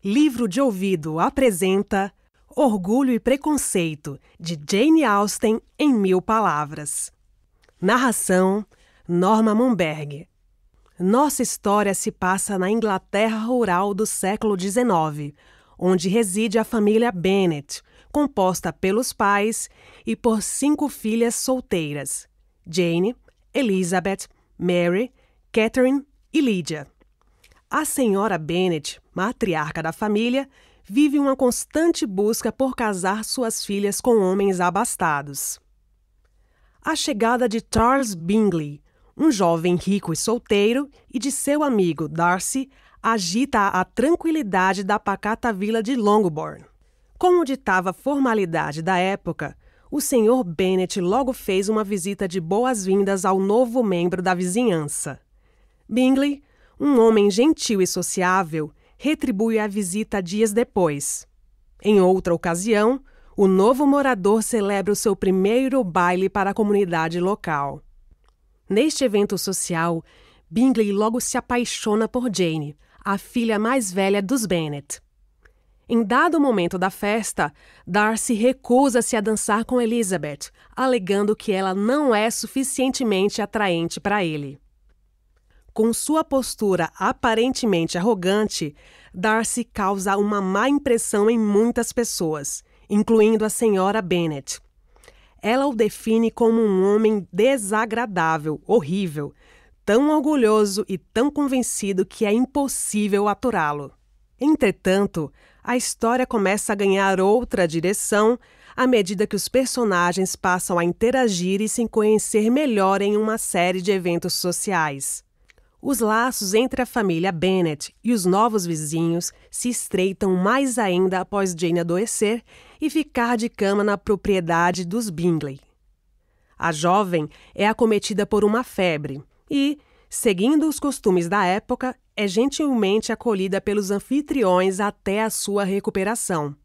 Livro de Ouvido apresenta Orgulho e Preconceito, de Jane Austen em 1000 palavras. Narração, Norma Monberg. Nossa história se passa na Inglaterra rural do século XIX, onde reside a família Bennet, composta pelos pais e por 5 filhas solteiras: Jane, Elizabeth, Mary, Catherine e Lydia. A senhora Bennet, matriarca da família, vive uma constante busca por casar suas filhas com homens abastados. A chegada de Charles Bingley, um jovem rico e solteiro, e de seu amigo Darcy, agita a tranquilidade da pacata vila de Longbourn. Como ditava a formalidade da época, o Sr. Bennet logo fez uma visita de boas-vindas ao novo membro da vizinhança. Bingley, um homem gentil e sociável, retribui a visita dias depois. Em outra ocasião, o novo morador celebra o seu primeiro baile para a comunidade local. Neste evento social, Bingley logo se apaixona por Jane, a filha mais velha dos Bennet. Em dado momento da festa, Darcy recusa-se a dançar com Elizabeth, alegando que ela não é suficientemente atraente para ele. Com sua postura aparentemente arrogante, Darcy causa uma má impressão em muitas pessoas, incluindo a senhora Bennet. Ela o define como um homem desagradável, horrível, tão orgulhoso e tão convencido que é impossível aturá-lo. Entretanto, a história começa a ganhar outra direção à medida que os personagens passam a interagir e se conhecer melhor em uma série de eventos sociais. Os laços entre a família Bennet e os novos vizinhos se estreitam mais ainda após Jane adoecer e ficar de cama na propriedade dos Bingley. A jovem é acometida por uma febre e, seguindo os costumes da época, é gentilmente acolhida pelos anfitriões até a sua recuperação.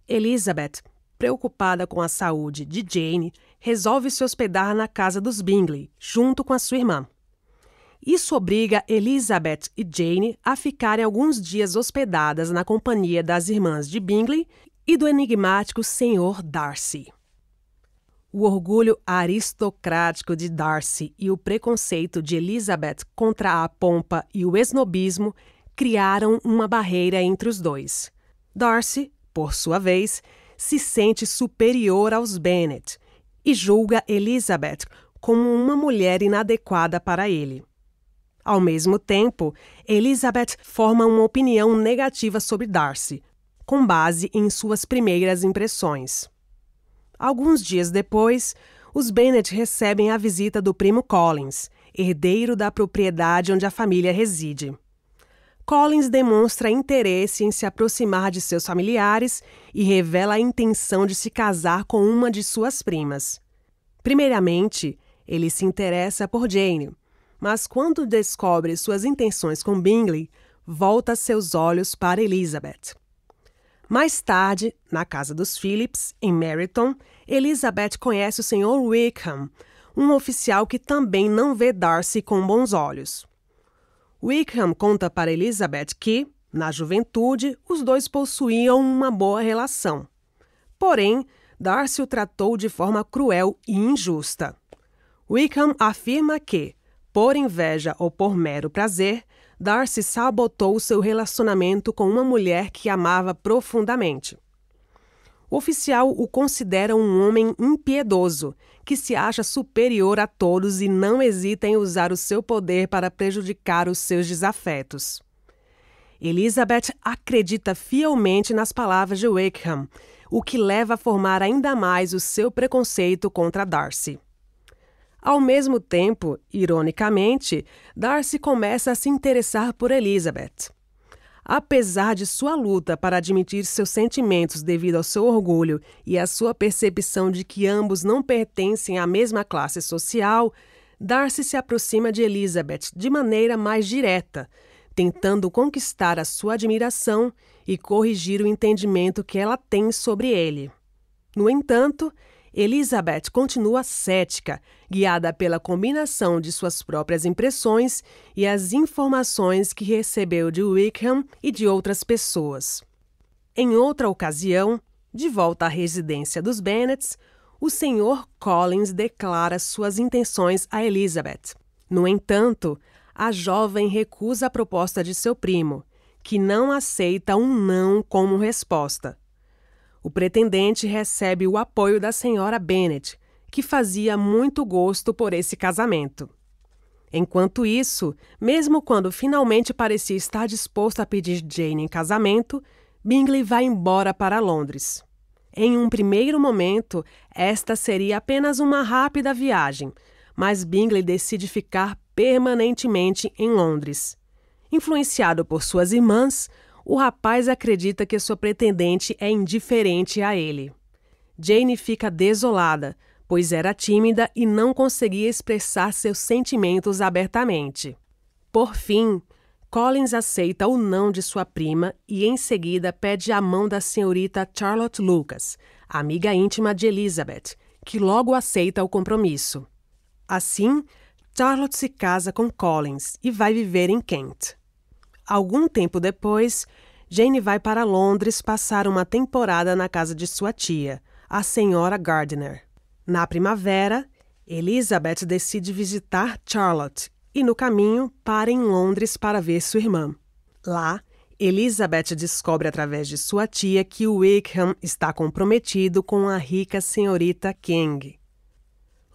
Elizabeth, preocupada com a saúde de Jane, resolve se hospedar na casa dos Bingley, junto com a sua irmã. Isso obriga Elizabeth e Jane a ficarem alguns dias hospedadas na companhia das irmãs de Bingley e do enigmático Sr. Darcy. O orgulho aristocrático de Darcy e o preconceito de Elizabeth contra a pompa e o esnobismo criaram uma barreira entre os dois. Darcy, por sua vez, se sente superior aos Bennet e julga Elizabeth como uma mulher inadequada para ele. Ao mesmo tempo, Elizabeth forma uma opinião negativa sobre Darcy, com base em suas primeiras impressões. Alguns dias depois, os Bennet recebem a visita do primo Collins, herdeiro da propriedade onde a família reside. Collins demonstra interesse em se aproximar de seus familiares e revela a intenção de se casar com uma de suas primas. Primeiramente, ele se interessa por Jane, mas quando descobre suas intenções com Bingley, volta seus olhos para Elizabeth. Mais tarde, na casa dos Phillips, em Meryton, Elizabeth conhece o Sr. Wickham, um oficial que também não vê Darcy com bons olhos. Wickham conta para Elizabeth que, na juventude, os dois possuíam uma boa relação. Porém, Darcy o tratou de forma cruel e injusta. Wickham afirma que, por inveja ou por mero prazer, Darcy sabotou seu relacionamento com uma mulher que amava profundamente. O oficial o considera um homem impiedoso, que se acha superior a todos e não hesita em usar o seu poder para prejudicar os seus desafetos. Elizabeth acredita fielmente nas palavras de Wickham, o que leva a formar ainda mais o seu preconceito contra Darcy. Ao mesmo tempo, ironicamente, Darcy começa a se interessar por Elizabeth. Apesar de sua luta para admitir seus sentimentos devido ao seu orgulho e à sua percepção de que ambos não pertencem à mesma classe social, Darcy se aproxima de Elizabeth de maneira mais direta, tentando conquistar a sua admiração e corrigir o entendimento que ela tem sobre ele. No entanto, Elizabeth continua cética, guiada pela combinação de suas próprias impressões e as informações que recebeu de Wickham e de outras pessoas. Em outra ocasião, de volta à residência dos Bennets, o Sr. Collins declara suas intenções a Elizabeth. No entanto, a jovem recusa a proposta de seu primo, que não aceita um não como resposta. O pretendente recebe o apoio da senhora Bennet, que fazia muito gosto por esse casamento. Enquanto isso, mesmo quando finalmente parecia estar disposto a pedir Jane em casamento, Bingley vai embora para Londres. Em um primeiro momento, esta seria apenas uma rápida viagem, mas Bingley decide ficar permanentemente em Londres. Influenciado por suas irmãs, o rapaz acredita que sua pretendente é indiferente a ele. Jane fica desolada, pois era tímida e não conseguia expressar seus sentimentos abertamente. Por fim, Collins aceita o não de sua prima e em seguida pede a mão da senhorita Charlotte Lucas, amiga íntima de Elizabeth, que logo aceita o compromisso. Assim, Charlotte se casa com Collins e vai viver em Kent. Algum tempo depois, Jane vai para Londres passar uma temporada na casa de sua tia, a senhora Gardiner. Na primavera, Elizabeth decide visitar Charlotte e, no caminho, para em Londres para ver sua irmã. Lá, Elizabeth descobre através de sua tia que Wickham está comprometido com a rica senhorita King.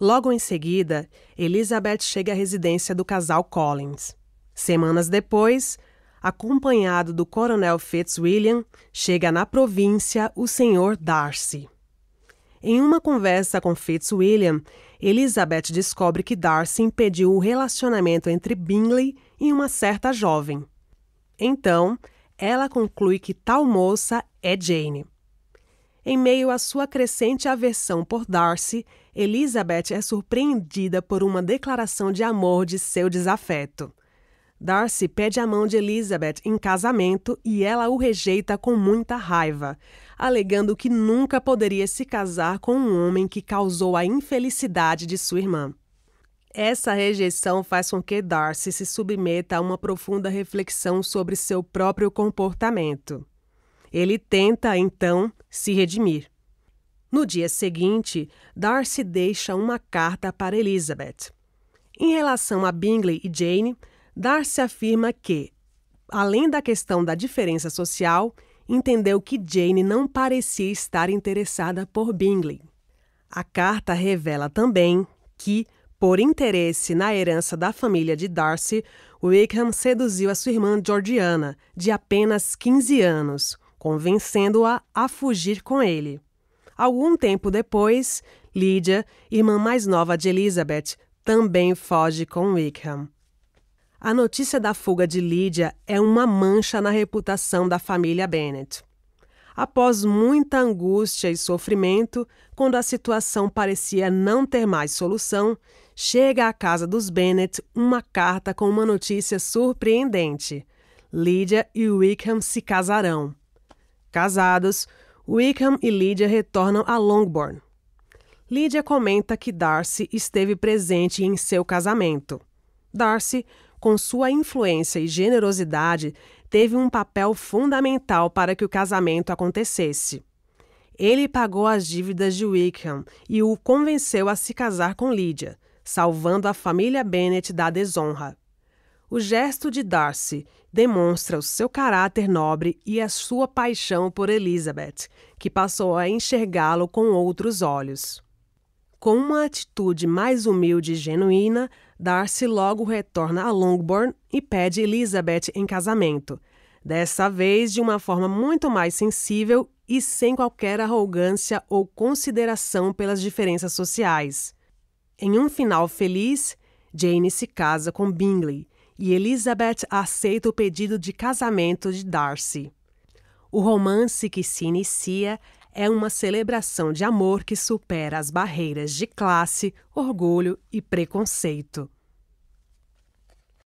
Logo em seguida, Elizabeth chega à residência do casal Collins. Semanas depois, acompanhado do coronel Fitzwilliam, chega na província o Sr. Darcy. Em uma conversa com Fitzwilliam, Elizabeth descobre que Darcy impediu o relacionamento entre Bingley e uma certa jovem. Então, ela conclui que tal moça é Jane. Em meio à sua crescente aversão por Darcy, Elizabeth é surpreendida por uma declaração de amor de seu desafeto. Darcy pede a mão de Elizabeth em casamento e ela o rejeita com muita raiva, alegando que nunca poderia se casar com um homem que causou a infelicidade de sua irmã. Essa rejeição faz com que Darcy se submeta a uma profunda reflexão sobre seu próprio comportamento. Ele tenta, então, se redimir. No dia seguinte, Darcy deixa uma carta para Elizabeth. Em relação a Bingley e Jane, Darcy afirma que, além da questão da diferença social, entendeu que Jane não parecia estar interessada por Bingley. A carta revela também que, por interesse na herança da família de Darcy, Wickham seduziu a sua irmã Georgiana, de apenas 15 anos, convencendo-a a fugir com ele. Algum tempo depois, Lydia, irmã mais nova de Elizabeth, também foge com Wickham. A notícia da fuga de Lydia é uma mancha na reputação da família Bennet. Após muita angústia e sofrimento, quando a situação parecia não ter mais solução, chega à casa dos Bennet uma carta com uma notícia surpreendente. Lydia e Wickham se casarão. Casados, Wickham e Lydia retornam a Longbourn. Lydia comenta que Darcy esteve presente em seu casamento. Darcy, com sua influência e generosidade, teve um papel fundamental para que o casamento acontecesse. Ele pagou as dívidas de Wickham e o convenceu a se casar com Lydia, salvando a família Bennet da desonra. O gesto de Darcy demonstra o seu caráter nobre e a sua paixão por Elizabeth, que passou a enxergá-lo com outros olhos. Com uma atitude mais humilde e genuína, Darcy logo retorna a Longbourn e pede Elizabeth em casamento, dessa vez de uma forma muito mais sensível e sem qualquer arrogância ou consideração pelas diferenças sociais. Em um final feliz, Jane se casa com Bingley e Elizabeth aceita o pedido de casamento de Darcy. O romance que se inicia é uma celebração de amor que supera as barreiras de classe, orgulho e preconceito.